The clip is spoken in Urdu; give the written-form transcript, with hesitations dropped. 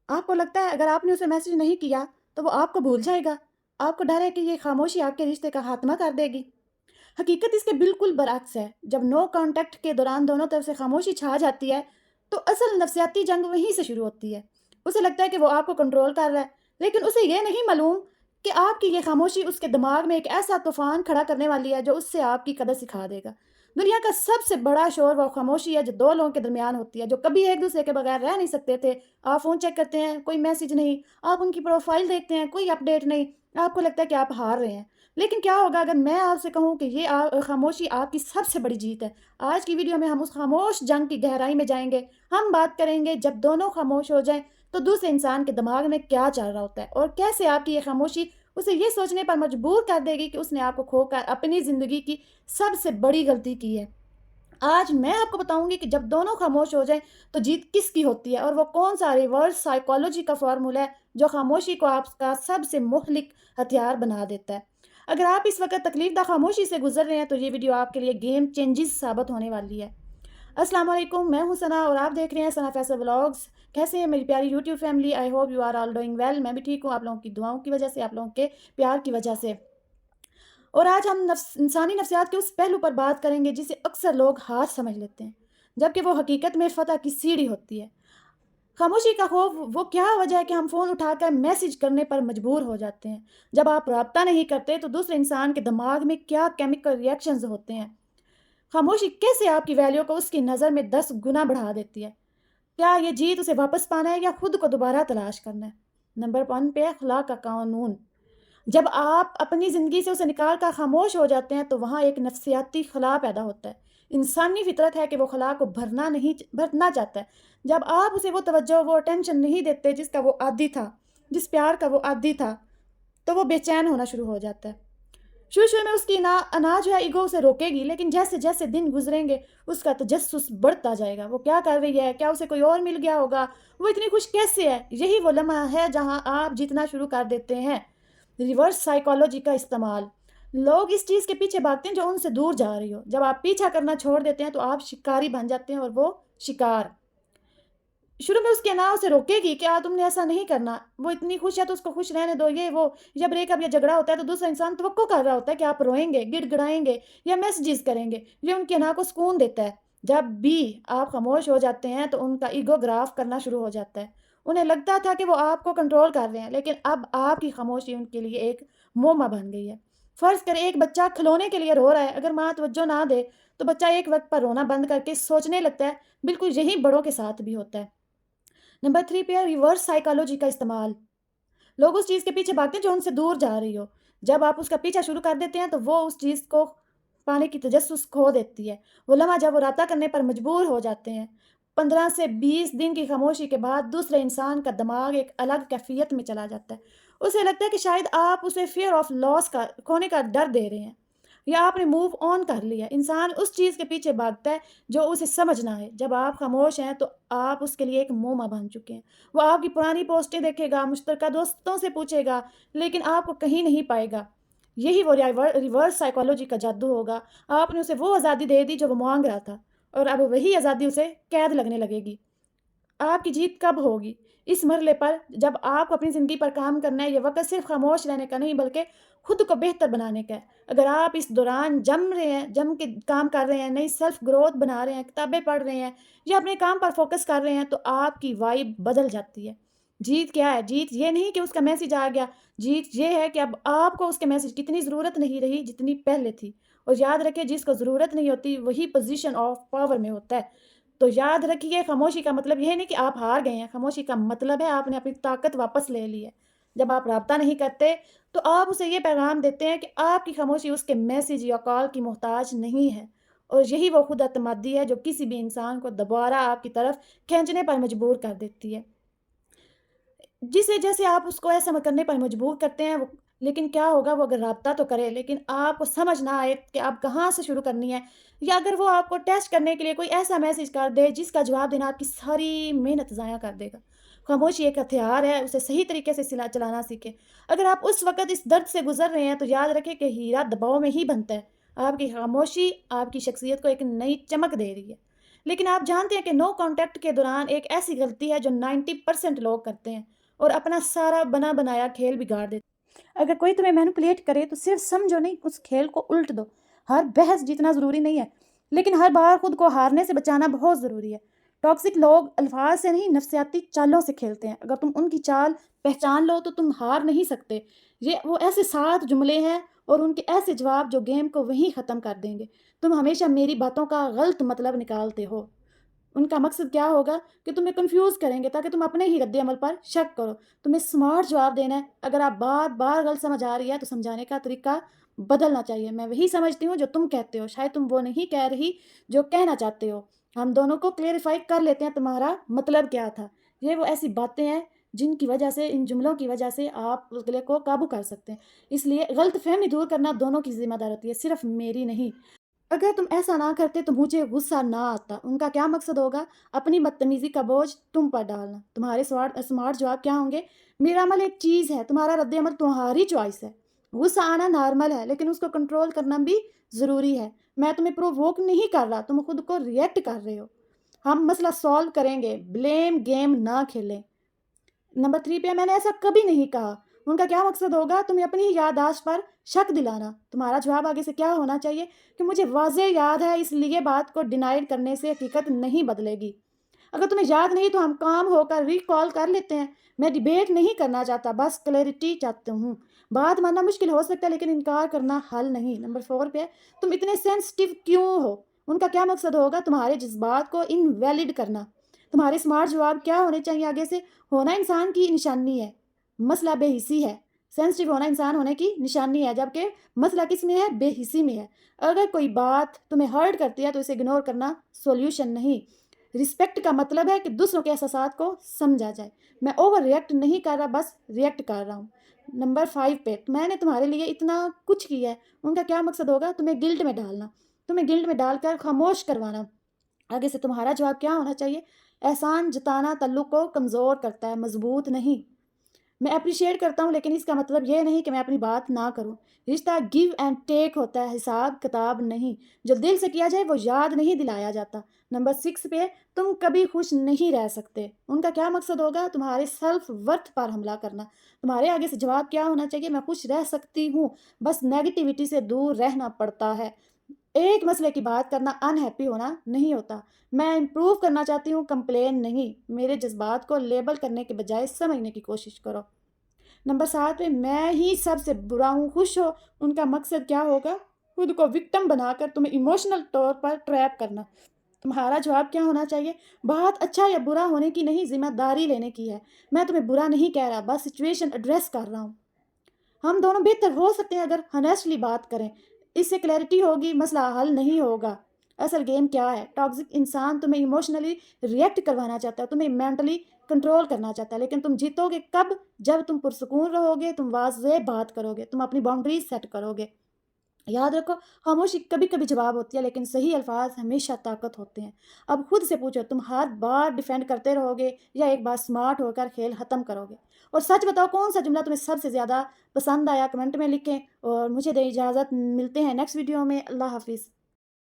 آپ کو لگتا ہے اگر آپ نے اسے میسج نہیں کیا تو وہ آپ کو بھول جائے گا۔ آپ کو ڈر ہے کہ یہ خاموشی آپ کے رشتے کا خاتمہ کر دے گی۔ حقیقت اس کے بالکل برعکس ہے۔ جب نو کانٹیکٹ کے دوران دونوں طرف سے خاموشی چھا جاتی ہے تو اصل نفسیاتی جنگ وہیں سے شروع ہوتی ہے۔ اسے لگتا ہے کہ وہ آپ کو کنٹرول کر رہا ہے، لیکن اسے یہ نہیں معلوم کہ آپ کی یہ خاموشی اس کے دماغ میں ایک ایسا طوفان کھڑا کرنے والی ہے جو اس سے آپ کی قدر سکھا دے گا۔ دنیا کا سب سے بڑا شور وہ خاموشی ہے جو دو لوگوں کے درمیان ہوتی ہے، جو کبھی ایک دوسرے کے بغیر رہ نہیں سکتے تھے۔ آپ فون چیک کرتے ہیں، کوئی میسج نہیں، آپ ان کی پروفائل دیکھتے ہیں، کوئی اپڈیٹ نہیں، آپ کو لگتا ہے کہ آپ ہار رہے ہیں۔ لیکن کیا ہوگا اگر میں آپ سے کہوں کہ یہ خاموشی آپ کی سب سے بڑی جیت ہے؟ آج کی ویڈیو میں ہم اس خاموش جنگ کی گہرائی میں جائیں گے۔ ہم بات کریں گے جب دونوں خاموش ہو جائیں تو دوسرے انسان کے دماغ میں کیا چل رہا ہوتا ہے، اور کیسے آپ کی یہ خاموشی اسے یہ سوچنے پر مجبور کر دے گی کہ اس نے آپ کو کھو کر اپنی زندگی کی سب سے بڑی غلطی کی ہے۔ آج میں آپ کو بتاؤں گی کہ جب دونوں خاموش ہو جائیں تو جیت کس کی ہوتی ہے، اور وہ کون سا ریورس سائیکالوجی کا فارمولا ہے جو خاموشی کو آپ کا سب سے مہلک ہتھیار بنا دیتا ہے۔ اگر آپ اس وقت تکلیف دہ خاموشی سے گزر رہے ہیں تو یہ ویڈیو آپ کے لیے گیم چینجز ثابت ہونے والی ہے۔ السلام علیکم، میں ہوں ثنا اور آپ دیکھ رہے ہیں ثنا فیصل ولاگز۔ کیسے ہیں میری پیاری YouTube family? I hope you are all doing well. میں بھی ٹھیک ہوں، آپ لوگوں کی دعاؤں کی وجہ سے، آپ لوگوں کے پیار کی وجہ سے۔ اور آج ہم انسانی نفسیات کے اس پہلو پر بات کریں گے جسے اکثر لوگ ہار سمجھ لیتے ہیں، جبکہ وہ حقیقت میں فتح کی سیڑھی ہوتی ہے۔ خاموشی کا خوف وہ کیا وجہ ہے کہ ہم فون اٹھا کر میسج کرنے پر مجبور ہو جاتے ہیں؟ جب آپ رابطہ نہیں کرتے تو دوسرے انسان کے دماغ میں کیا کیمیکل ریئیکشنز ہوتے ہیں؟ خاموشی کیسے آپ کی ویلیو کو اس کی نظر میں 10 گنا بڑھا دیتی ہے؟ کیا یہ جیت اسے واپس پانا ہے یا خود کو دوبارہ تلاش کرنا ہے؟ نمبر 1 پہ اخلاق کا قانون۔ جب آپ اپنی زندگی سے اسے نکال کر خاموش ہو جاتے ہیں تو وہاں ایک نفسیاتی خلا پیدا ہوتا ہے۔ انسانی فطرت ہے کہ وہ خلا کو بھرنا چاہتا ہے۔ جب آپ اسے وہ توجہ، وہ اٹینشن نہیں دیتے جس کا وہ عادی تھا، جس پیار کا وہ عادی تھا، تو وہ بے چین ہونا شروع ہو جاتا ہے۔ شروع میں اس کی انا جو ہے ایگو اسے روکے گی، لیکن جیسے جیسے دن گزریں گے اس کا تجسس بڑھتا جائے گا۔ وہ کیا کر رہی ہے؟ کیا اسے کوئی اور مل گیا ہوگا؟ وہ اتنی خوش کیسے ہے؟ یہی وہ لمحہ ہے جہاں آپ جیتنا شروع کر دیتے ہیں۔ ریورس سائیکالوجی کا استعمال۔ لوگ اس چیز کے پیچھے بھاگتے ہیں جو ان سے دور جا رہی ہو۔ جب آپ پیچھا کرنا چھوڑ دیتے ہیں تو آپ شکاری بن جاتے ہیں اور وہ شکار۔ شروع میں اس کے انا اسے روکے گی کہ تم نے ایسا نہیں کرنا، وہ اتنی خوش ہے تو اس کو خوش رہنے دو، یہ وہ۔ یا بریک اپ یا جھگڑا ہوتا ہے تو دوسرا انسان توقع کر رہا ہوتا ہے کہ آپ روئیں گے، گڑ گڑائیں گے یا میسیجز کریں گے۔ یہ ان کے انا کو سکون دیتا ہے۔ جب بھی آپ خاموش ہو جاتے ہیں تو ان کا ایگو گراف کرنا شروع ہو جاتا ہے۔ انہیں لگتا تھا کہ وہ آپ کو کنٹرول کر رہے ہیں، لیکن اب آپ کی خاموشی ان کے لیے ایک موما بن گئی ہے۔ فرض کریں ایک بچہ کھلونے کے لیے رو رہا ہے، اگر ماں توجہ نہ دے تو بچہ ایک وقت پر رونا بند کر کے سوچنے لگتا ہے۔ بالکل یہی بڑوں کے ساتھ بھی ہوتا ہے۔ نمبر 3 پہ ہے ریورس سائیکالوجی کا استعمال۔ لوگ اس چیز کے پیچھے بھاگتے ہیں جو ان سے دور جا رہی ہو۔ جب آپ اس کا پیچھا شروع کر دیتے ہیں تو وہ اس چیز کو پانے کی تجسس کھو دیتی ہے۔ وہ لمحہ جب وہ رابطہ کرنے پر مجبور ہو جاتے ہیں، 15 سے 20 دن کی خاموشی کے بعد دوسرے انسان کا دماغ ایک الگ کیفیت میں چلا جاتا ہے۔ اسے لگتا ہے کہ شاید آپ اسے فیئر آف لاس کا، کھونے کا ڈر دے رہے ہیں، یا آپ نے موو آن کر لیا۔ انسان اس چیز کے پیچھے بھاگتا ہے جو اسے سمجھنا ہے۔ جب آپ خاموش ہیں تو آپ اس کے لیے ایک موما بن چکے ہیں۔ وہ آپ کی پرانی پوسٹیں دیکھے گا، مشترکہ دوستوں سے پوچھے گا، لیکن آپ کو کہیں نہیں پائے گا۔ یہی وہ ریورس سائیکالوجی کا جادو ہوگا۔ آپ نے اسے وہ آزادی دے دی جو وہ مانگ رہا تھا، اور اب وہی آزادی اسے قید لگنے لگے گی۔ آپ کی جیت کب ہوگی؟ اس مرحلے پر جب آپ کو اپنی زندگی پر کام کرنا ہے۔ یہ وقت صرف خاموش رہنے کا نہیں بلکہ خود کو بہتر بنانے کا ہے۔ اگر آپ اس دوران جم کے کام کر رہے ہیں، نئی سیلف گروتھ بنا رہے ہیں، کتابیں پڑھ رہے ہیں یا اپنے کام پر فوکس کر رہے ہیں تو آپ کی وائب بدل جاتی ہے۔ جیت کیا ہے؟ جیت یہ نہیں کہ اس کا میسج آ گیا، جیت یہ ہے کہ اب آپ کو اس کے میسج کی اتنی ضرورت نہیں رہی جتنی پہلے تھی۔ اور یاد رکھیں، جس کو ضرورت نہیں ہوتی وہی پوزیشن آف پاور میں ہوتا ہے۔ تو یاد رکھیے، خاموشی کا مطلب یہ نہیں کہ آپ ہار گئے ہیں، خاموشی کا مطلب ہے آپ نے اپنی طاقت واپس لے لی ہے۔ جب آپ رابطہ نہیں کرتے تو آپ اسے یہ پیغام دیتے ہیں کہ آپ کی خاموشی اس کے میسج یا کال کی محتاج نہیں ہے، اور یہی وہ خود اعتمادی ہے جو کسی بھی انسان کو دوبارہ آپ کی طرف کھینچنے پر مجبور کر دیتی ہے۔ جیسے آپ اس کو ایسا کرنے پر مجبور کرتے ہیں، لیکن کیا ہوگا وہ اگر رابطہ تو کرے لیکن آپ کو سمجھ نہ آئے کہ آپ کہاں سے شروع کرنی ہے، یا اگر وہ آپ کو ٹیسٹ کرنے کے لیے کوئی ایسا میسج کر دے جس کا جواب دینا آپ کی ساری محنت ضائع کر دے گا۔ خاموشی ایک ہتھیار ہے، اسے صحیح طریقے سے چلانا سیکھیں۔ اگر آپ اس وقت اس درد سے گزر رہے ہیں تو یاد رکھیں کہ ہیرا دباؤ میں ہی بنتا ہے۔ آپ کی خاموشی آپ کی شخصیت کو ایک نئی چمک دے رہی ہے۔ لیکن آپ جانتے ہیں کہ نو کانٹیکٹ کے دوران ایک ایسی غلطی ہے جو 90% لوگ کرتے ہیں اور اپنا سارا بنا بنایا کھیل بگاڑ دیتے ہیں۔ اگر کوئی تمہیں مینپولیٹ کرے تو صرف سمجھو نہیں، اس کھیل کو الٹ دو۔ ہر بحث جیتنا ضروری نہیں ہے، لیکن ہر بار خود کو ہارنے سے بچانا بہت ضروری ہے۔ ٹاکسک لوگ الفاظ سے نہیں، نفسیاتی چالوں سے کھیلتے ہیں۔ اگر تم ان کی چال پہچان لو تو تم ہار نہیں سکتے۔ یہ وہ ایسے 7 جملے ہیں اور ان کے ایسے جواب جو گیم کو وہیں ختم کر دیں گے۔ تم ہمیشہ میری باتوں کا غلط مطلب نکالتے ہو۔ ان کا مقصد کیا ہوگا کہ تمہیں کنفیوز کریں گے تاکہ تم اپنے ہی رد عمل پر شک کرو۔ تمہیں سمارٹ جواب دینا ہے۔ اگر آپ بار بار غلط سمجھ آ رہی ہے تو سمجھانے کا طریقہ بدلنا چاہیے۔ میں وہی سمجھتی ہوں جو تم کہتے ہو، شاید تم وہ نہیں کہہ رہی جو کہنا چاہتے ہو۔ ہم دونوں کو کلیریفائی کر لیتے ہیں تمہارا مطلب کیا تھا۔ یہ وہ ایسی باتیں ہیں جن کی وجہ سے، ان جملوں کی وجہ سے آپ اگلے کو قابو کر سکتے ہیں۔ اس لیے غلط فہمی دور کرنا دونوں کی ذمہ داری ہوتی ہے، صرف میری نہیں۔ اگر تم ایسا نہ کرتے تو مجھے غصہ نہ آتا۔ ان کا کیا مقصد ہوگا؟ اپنی بدتمیزی کا بوجھ تم پر ڈالنا۔ تمہارے سمارٹ جواب کیا ہوں گے؟ میرا عمل ایک چیز ہے، تمہارا رد عمل تمہاری چوائس ہے۔ غصہ آنا نارمل ہے، لیکن اس کو کنٹرول کرنا بھی ضروری ہے۔ میں تمہیں پرووک نہیں کر رہا، تم خود کو ریئیکٹ کر رہے ہو۔ ہم مسئلہ سالو کریں گے، بلیم گیم نہ کھیلیں۔ نمبر 3 پہ میں نے ایسا کبھی نہیں کہا۔ ان کا کیا مقصد ہوگا؟ تمہیں اپنی یادداشت پر شک دلانا۔ تمہارا جواب آگے سے کیا ہونا چاہیے کہ مجھے واضح یاد ہے، اس لیے بات کو ڈینائی کرنے سے حقیقت نہیں بدلے گی۔ اگر تمہیں یاد نہیں تو ہم کام ہو کر ریکال کر لیتے ہیں۔ میں ڈیبیٹ نہیں کرنا چاہتا، بس کلیئرٹی چاہتا ہوں۔ بات ماننا مشکل ہو سکتا ہے لیکن انکار کرنا حل نہیں۔ نمبر 4 پہ تم اتنے سینسٹیو کیوں ہو؟ ان کا کیا مقصد ہوگا؟ تمہارے جذبات کو انویلڈ کرنا۔ تمہارے سمارٹ جواب کیا ہونے چاہیے آگے سے؟ ہونا انسان کی نشانی ہے، مسئلہ بے حسی ہے۔ سینسٹیو ہونا انسان ہونے کی نشانی ہے، جبکہ مسئلہ کس میں ہے؟ بے حسی میں ہے۔ اگر کوئی بات تمہیں ہرٹ کرتی ہے تو اسے اگنور کرنا سولوشن نہیں۔ رسپیکٹ کا مطلب ہے کہ دوسروں کے احساسات کو سمجھا جائے۔ میں اوور ریئیکٹ نہیں کر رہا، بس ریئیکٹ کر رہا ہوں۔ نمبر 5 پہ میں نے تمہارے لیے اتنا کچھ کیا ہے۔ ان کا کیا مقصد ہوگا؟ تمہیں گلٹ میں ڈالنا، تمہیں گلٹ میں ڈال کر خاموش کروانا۔ آگے سے تمہارا جواب کیا ہونا چاہیے؟ احسان جتانا تعلق کو کمزور کرتا ہے، مضبوط نہیں۔ میں اپریشیٹ کرتا ہوں لیکن اس کا مطلب یہ نہیں کہ میں اپنی بات نہ کروں۔ رشتہ گیو اینڈ ٹیک ہوتا ہے، حساب کتاب نہیں۔ جو دل سے کیا جائے وہ یاد نہیں دلایا جاتا۔ نمبر 6 پہ تم کبھی خوش نہیں رہ سکتے۔ ان کا کیا مقصد ہوگا؟ تمہارے سیلف ورتھ پر حملہ کرنا۔ تمہارے آگے سے جواب کیا ہونا چاہیے؟ میں خوش رہ سکتی ہوں، بس نیگیٹیوٹی سے دور رہنا پڑتا ہے۔ ایک مسئلے کی بات کرنا انہیپی ہونا نہیں ہوتا۔ میں امپروو کرنا چاہتی ہوں، کمپلین نہیں۔ میرے جذبات کو لیبل کرنے کے بجائے سمجھنے کی کوشش کرو۔ نمبر 7 پہ میں ہی سب سے برا ہوں، خوش ہو۔ ان کا مقصد کیا ہوگا؟ خود کو وکٹم بنا کر تمہیں ایموشنل طور پر ٹریپ کرنا۔ تمہارا جواب کیا ہونا چاہیے؟ بات اچھا یا برا ہونے کی نہیں، ذمہ داری لینے کی ہے۔ میں تمہیں برا نہیں کہہ رہا، بس سچویشن ایڈریس کر رہا ہوں۔ ہم دونوں بہتر ہو سکتے ہیں اگر ہنیسٹلی بات کریں۔ اس سے کلیئرٹی ہوگی، مسئلہ حل نہیں ہوگا۔ اصل گیم کیا ہے؟ ٹاکسک انسان تمہیں ایموشنلی ریئیکٹ کروانا چاہتا ہے، تمہیں مینٹلی کنٹرول کرنا چاہتا ہے، لیکن تم جیتو گے کب؟ جب تم پرسکون رہو گے، تم واضح بات کرو گے، تم اپنی باؤنڈریز سیٹ کرو گے۔ یاد رکھو، خاموشی کبھی کبھی جواب ہوتی ہے، لیکن صحیح الفاظ ہمیشہ طاقت ہوتے ہیں۔ اب خود سے پوچھو، تم ہر بار ڈیفینڈ کرتے رہو گے یا ایک بار سمارٹ ہو کر کھیل ختم کرو گے؟ اور سچ بتاؤ، کون سا جملہ تمہیں سب سے زیادہ پسند آیا؟ کمنٹ میں لکھیں اور مجھے دے اجازت، ملتے ہیں نیکسٹ ویڈیو میں۔ اللہ حافظ۔